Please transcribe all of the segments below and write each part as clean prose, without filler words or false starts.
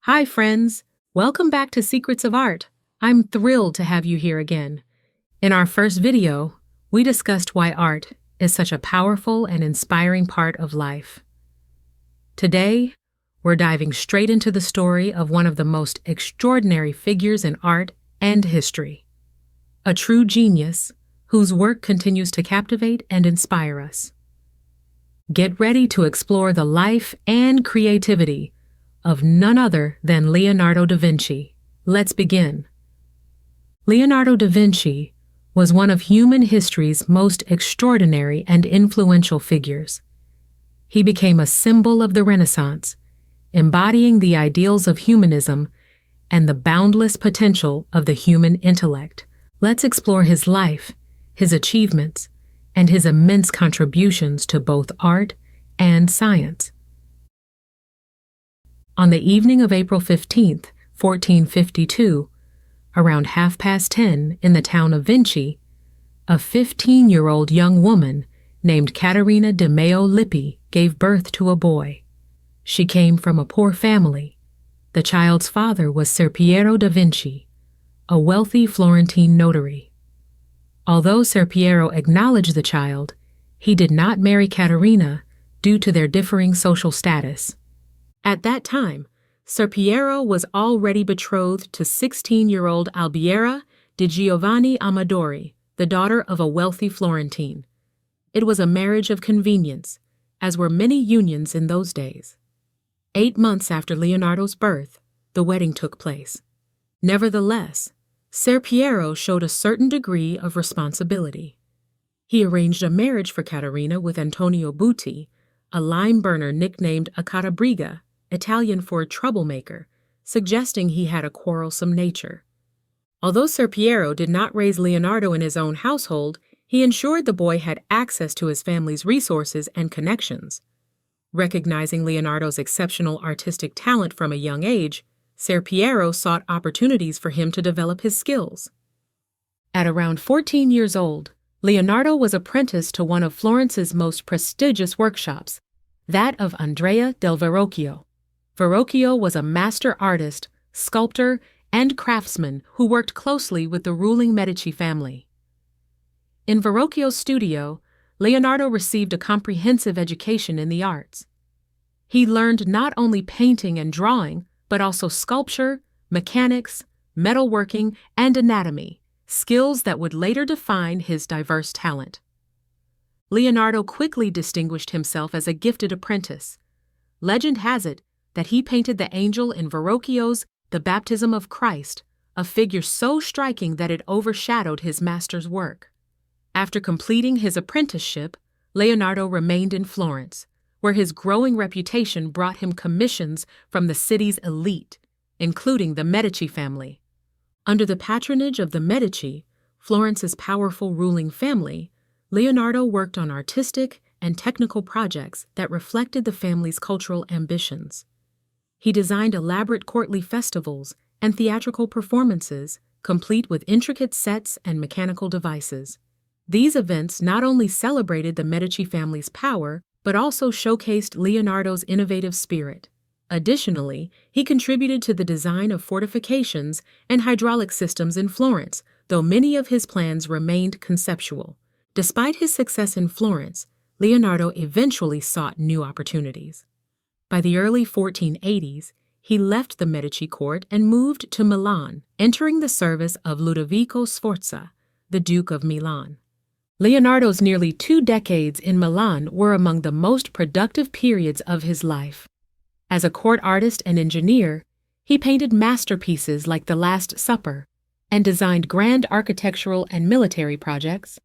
Hi, friends. Welcome back to Secrets of Art. I'm thrilled to have you here again. In our first video, we discussed why art is such a powerful and inspiring part of life. Today, we're diving straight into the story of one of the most extraordinary figures in art and history. A true genius whose work continues to captivate and inspire us. Get ready to explore the life and creativity of none other than Leonardo da Vinci. Let's begin. Leonardo da Vinci was one of human history's most extraordinary and influential figures. He became a symbol of the Renaissance, embodying the ideals of humanism and the boundless potential of the human intellect. Let's explore his life, his achievements, and his immense contributions to both art and science. On the evening of April 15, 1452, around 10:30 in the town of Vinci, a 15-year-old young woman named Caterina de Meo Lippi gave birth to a boy. She came from a poor family. The child's father was Ser Piero da Vinci, a wealthy Florentine notary. Although Ser Piero acknowledged the child, he did not marry Caterina due to their differing social status. At that time, Ser Piero was already betrothed to 16-year-old Albiera di Giovanni Amadori, the daughter of a wealthy Florentine. It was a marriage of convenience, as were many unions in those days. 8 months after Leonardo's birth, the wedding took place. Nevertheless, Ser Piero showed a certain degree of responsibility. He arranged a marriage for Caterina with Antonio Buti, a lime burner nicknamed a carabriga, Italian for troublemaker, suggesting he had a quarrelsome nature. Although Ser Piero did not raise Leonardo in his own household, he ensured the boy had access to his family's resources and connections. Recognizing Leonardo's exceptional artistic talent from a young age, Ser Piero sought opportunities for him to develop his skills. At around 14 years old, Leonardo was apprenticed to one of Florence's most prestigious workshops, that of Andrea del Verrocchio. Verrocchio was a master artist, sculptor, and craftsman who worked closely with the ruling Medici family. In Verrocchio's studio, Leonardo received a comprehensive education in the arts. He learned not only painting and drawing, but also sculpture, mechanics, metalworking, and anatomy, skills that would later define his diverse talent. Leonardo quickly distinguished himself as a gifted apprentice. Legend has it that he painted the angel in Verrocchio's The Baptism of Christ, a figure so striking that it overshadowed his master's work. After completing his apprenticeship, Leonardo remained in Florence, where his growing reputation brought him commissions from the city's elite, including the Medici family. Under the patronage of the Medici, Florence's powerful ruling family, Leonardo worked on artistic and technical projects that reflected the family's cultural ambitions. He designed elaborate courtly festivals and theatrical performances, complete with intricate sets and mechanical devices. These events not only celebrated the Medici family's power, but also showcased Leonardo's innovative spirit. Additionally, he contributed to the design of fortifications and hydraulic systems in Florence, though many of his plans remained conceptual. Despite his success in Florence, Leonardo eventually sought new opportunities. By the early 1480s, he left the Medici court and moved to Milan, entering the service of Ludovico Sforza, the Duke of Milan. Leonardo's nearly 2 decades in Milan were among the most productive periods of his life. As a court artist and engineer, he painted masterpieces like The Last Supper and designed grand architectural and military projects.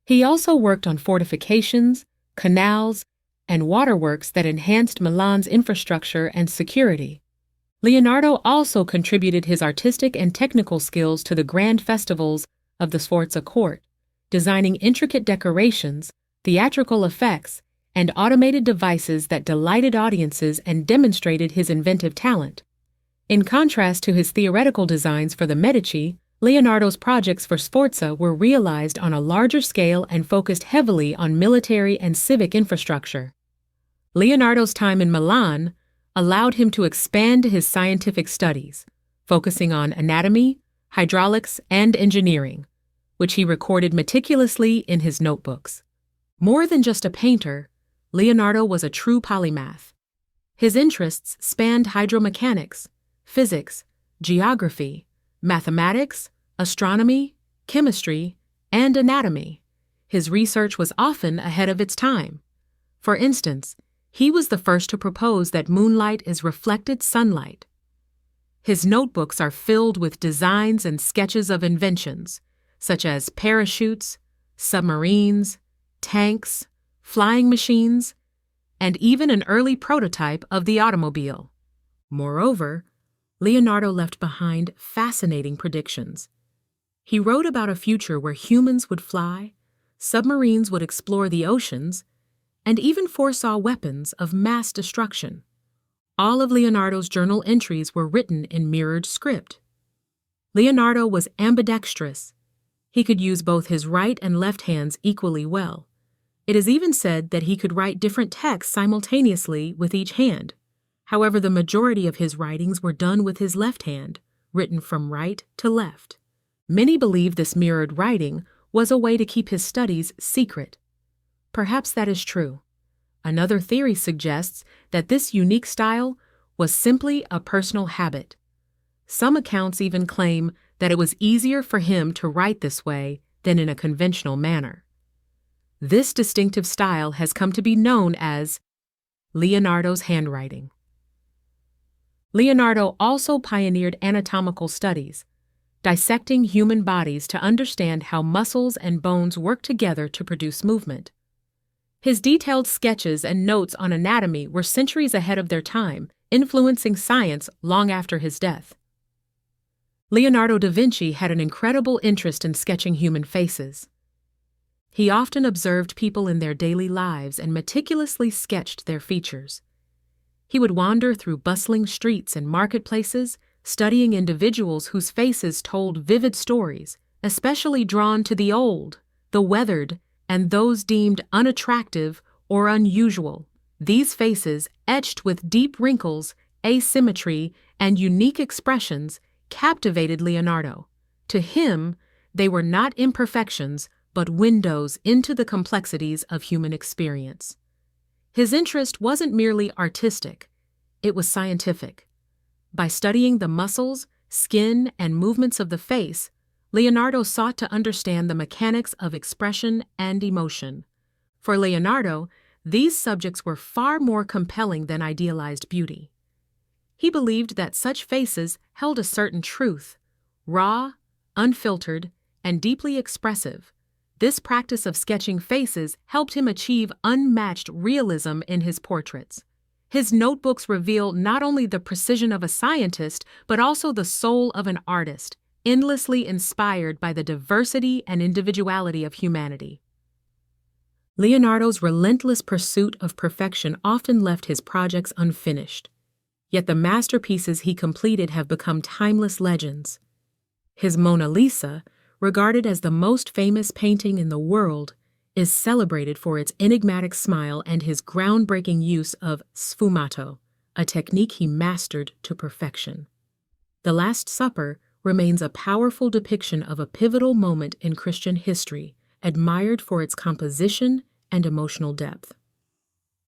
He also worked on fortifications, canals, and waterworks that enhanced Milan's infrastructure and security. Leonardo also contributed his artistic and technical skills to the grand festivals of the Sforza court, designing intricate decorations, theatrical effects, and automated devices that delighted audiences and demonstrated his inventive talent. In contrast to his theoretical designs for the Medici, Leonardo's projects for Sforza were realized on a larger scale and focused heavily on military and civic infrastructure. Leonardo's time in Milan, allowed him to expand his scientific studies, focusing on anatomy, hydraulics, and engineering, which he recorded meticulously in his notebooks. More than just a painter, Leonardo was a true polymath. His interests spanned hydromechanics, physics, geography, mathematics, astronomy, chemistry, and anatomy. His research was often ahead of its time. For instance, he was the first to propose that moonlight is reflected sunlight. His notebooks are filled with designs and sketches of inventions, such as parachutes, submarines, tanks, flying machines, and even an early prototype of the automobile. Moreover, Leonardo left behind fascinating predictions. He wrote about a future where humans would fly, submarines would explore the oceans, and even foresaw weapons of mass destruction. All of Leonardo's journal entries were written in mirrored script. Leonardo was ambidextrous. He could use both his right and left hands equally well. It is even said that he could write different texts simultaneously with each hand. However, the majority of his writings were done with his left hand, written from right to left. Many believe this mirrored writing was a way to keep his studies secret. Perhaps that is true. Another theory suggests that this unique style was simply a personal habit. Some accounts even claim that it was easier for him to write this way than in a conventional manner. This distinctive style has come to be known as Leonardo's handwriting. Leonardo also pioneered anatomical studies, dissecting human bodies to understand how muscles and bones work together to produce movement. His detailed sketches and notes on anatomy were centuries ahead of their time, influencing science long after his death. Leonardo da Vinci had an incredible interest in sketching human faces. He often observed people in their daily lives and meticulously sketched their features. He would wander through bustling streets and marketplaces, studying individuals whose faces told vivid stories, especially drawn to the old, the weathered, and those deemed unattractive or unusual. These faces, etched with deep wrinkles, asymmetry, and unique expressions, captivated Leonardo. To him, they were not imperfections, but windows into the complexities of human experience. His interest wasn't merely artistic, it was scientific. By studying the muscles, skin, and movements of the face, Leonardo sought to understand the mechanics of expression and emotion. For Leonardo, these subjects were far more compelling than idealized beauty. He believed that such faces held a certain truth, raw, unfiltered, and deeply expressive. This practice of sketching faces helped him achieve unmatched realism in his portraits. His notebooks reveal not only the precision of a scientist, but also the soul of an artist, endlessly inspired by the diversity and individuality of humanity. Leonardo's relentless pursuit of perfection often left his projects unfinished, yet the masterpieces he completed have become timeless legends. His Mona Lisa, regarded as the most famous painting in the world, is celebrated for its enigmatic smile and his groundbreaking use of sfumato, a technique he mastered to perfection. The Last Supper remains a powerful depiction of a pivotal moment in Christian history, admired for its composition and emotional depth.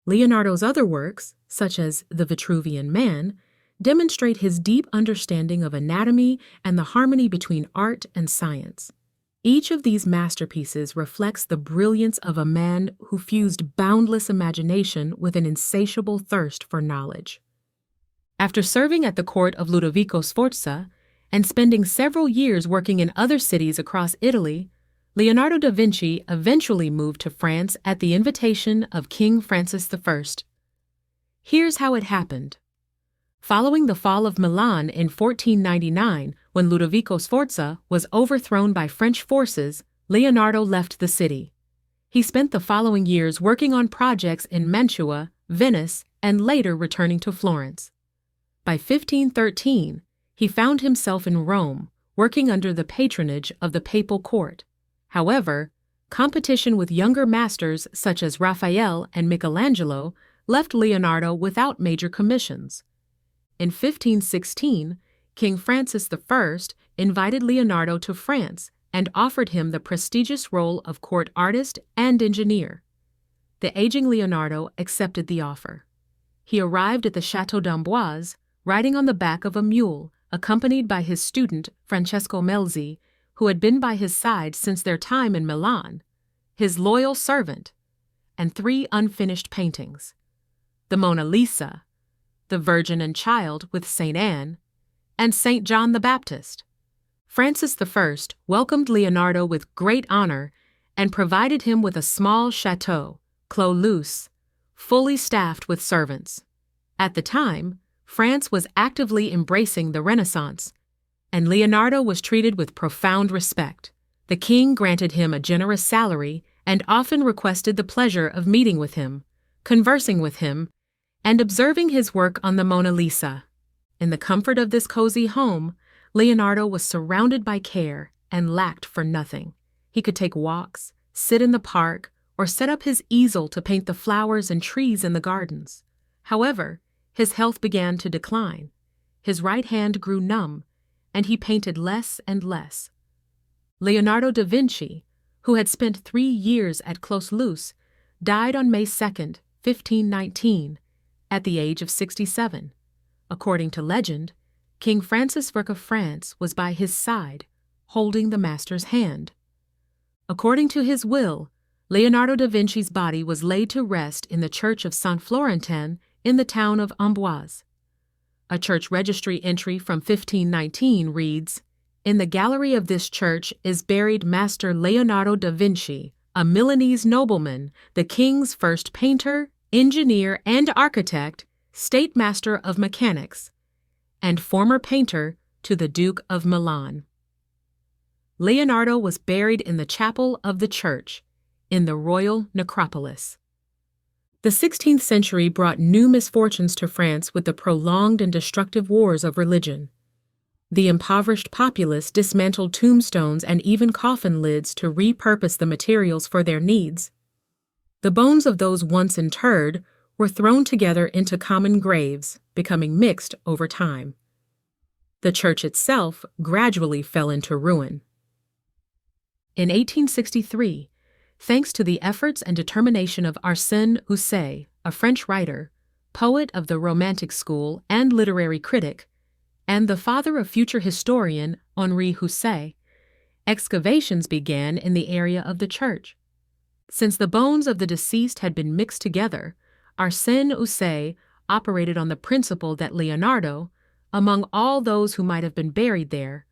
Leonardo's other works, such as The Vitruvian Man, demonstrate his deep understanding of anatomy and the harmony between art and science. Each of these masterpieces reflects the brilliance of a man who fused boundless imagination with an insatiable thirst for knowledge. After serving at the court of Ludovico Sforza and spending several years working in other cities across Italy, Leonardo da Vinci eventually moved to France at the invitation of King Francis I. Here's how it happened. Following the fall of Milan in 1499, when Ludovico Sforza was overthrown by French forces, Leonardo left the city. He spent the following years working on projects in Mantua, Venice, and later returning to Florence. By 1513, he found himself in Rome, working under the patronage of the papal court. However, competition with younger masters such as Raphael and Michelangelo left Leonardo without major commissions. In 1516, King Francis I invited Leonardo to France and offered him the prestigious role of court artist and engineer. The aging Leonardo accepted the offer. He arrived at the Château d'Amboise, riding on the back of a mule, accompanied by his student Francesco Melzi, who had been by his side since their time in Milan, his loyal servant, and 3 unfinished paintings: the Mona Lisa, the Virgin and Child with St. Anne, and St. John the Baptist. Francis I welcomed Leonardo with great honor and provided him with a small chateau, Clos Luce, fully staffed with servants. At the time, France was actively embracing the Renaissance, and Leonardo was treated with profound respect. The king granted him a generous salary and often requested the pleasure of meeting with him, conversing with him, and observing his work on the Mona Lisa. In the comfort of this cozy home, Leonardo was surrounded by care and lacked for nothing. He could take walks, sit in the park, or set up his easel to paint the flowers and trees in the gardens. However, his health began to decline. His right hand grew numb, and he painted less and less. Leonardo da Vinci, who had spent 3 years at Clos Luce, died on May 2, 1519, at the age of 67. According to legend, King Francis I of France was by his side, holding the master's hand. According to his will, Leonardo da Vinci's body was laid to rest in the church of Saint Florentin in the town of Amboise. A church registry entry from 1519 reads, "In the gallery of this church is buried Master Leonardo da Vinci, a Milanese nobleman, the king's first painter, engineer, and architect, State Master of Mechanics, and former painter to the Duke of Milan." Leonardo was buried in the chapel of the church, in the royal necropolis. The 16th century brought new misfortunes to France with the prolonged and destructive wars of religion. The impoverished populace dismantled tombstones and even coffin lids to repurpose the materials for their needs. The bones of those once interred were thrown together into common graves, becoming mixed over time. The church itself gradually fell into ruin. In 1863, thanks to the efforts and determination of Arsène Houssaye, a French writer, poet of the Romantic school and literary critic, and the father of future historian Henri Houssaye, excavations began in the area of the church. Since the bones of the deceased had been mixed together, Arsène Houssaye operated on the principle that Leonardo, among all those who might have been buried there,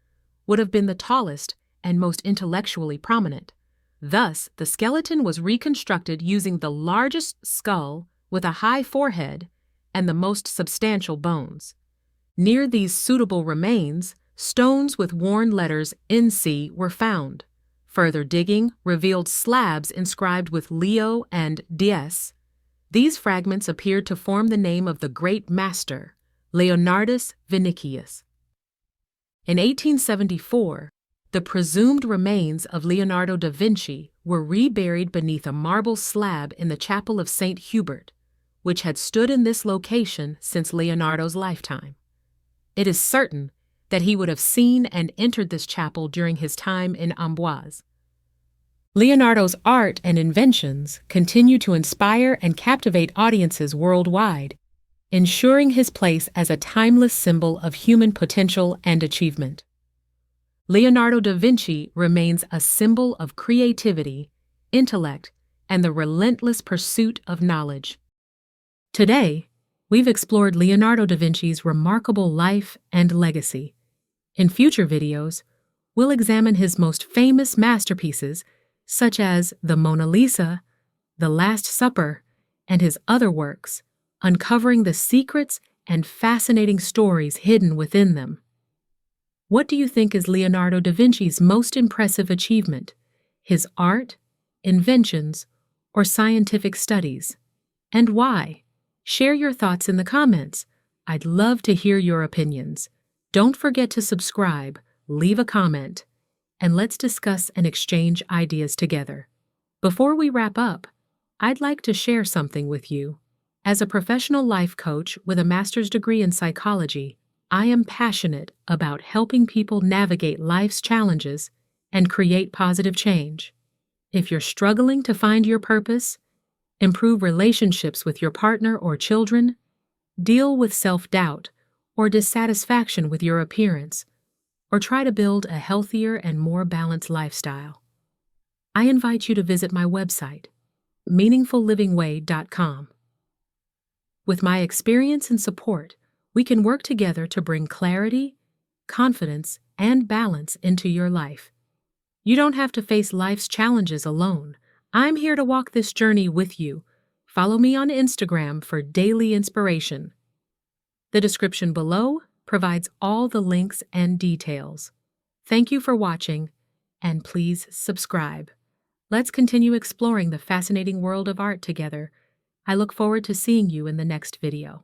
would have been the tallest and most intellectually prominent. Thus, the skeleton was reconstructed using the largest skull with a high forehead and the most substantial bones. Near these suitable remains, stones with worn letters NC were found. Further digging revealed slabs inscribed with Leo and Dies. These fragments appeared to form the name of the great master, Leonardus Vinicius. In 1874, the presumed remains of Leonardo da Vinci were reburied beneath a marble slab in the chapel of St. Hubert, which had stood in this location since Leonardo's lifetime. It is certain that he would have seen and entered this chapel during his time in Amboise. Leonardo's art and inventions continue to inspire and captivate audiences worldwide, ensuring his place as a timeless symbol of human potential and achievement. Leonardo da Vinci remains a symbol of creativity, intellect, and the relentless pursuit of knowledge. Today, we've explored Leonardo da Vinci's remarkable life and legacy. In future videos, we'll examine his most famous masterpieces, such as the Mona Lisa, the Last Supper, and his other works, uncovering the secrets and fascinating stories hidden within them. What do you think is Leonardo da Vinci's most impressive achievement? His art, inventions, or scientific studies? And why? Share your thoughts in the comments. I'd love to hear your opinions. Don't forget to subscribe, leave a comment, and let's discuss and exchange ideas together. Before we wrap up, I'd like to share something with you. As a professional life coach with a master's degree in psychology, I am passionate about helping people navigate life's challenges and create positive change. If you're struggling to find your purpose, improve relationships with your partner or children, deal with self-doubt or dissatisfaction with your appearance, or try to build a healthier and more balanced lifestyle, I invite you to visit my website, meaningfullivingway.com. With my experience and support, we can work together to bring clarity, confidence, and balance into your life. You don't have to face life's challenges alone. I'm here to walk this journey with you. Follow me on Instagram for daily inspiration. The description below provides all the links and details. Thank you for watching, and please subscribe. Let's continue exploring the fascinating world of art together. I look forward to seeing you in the next video.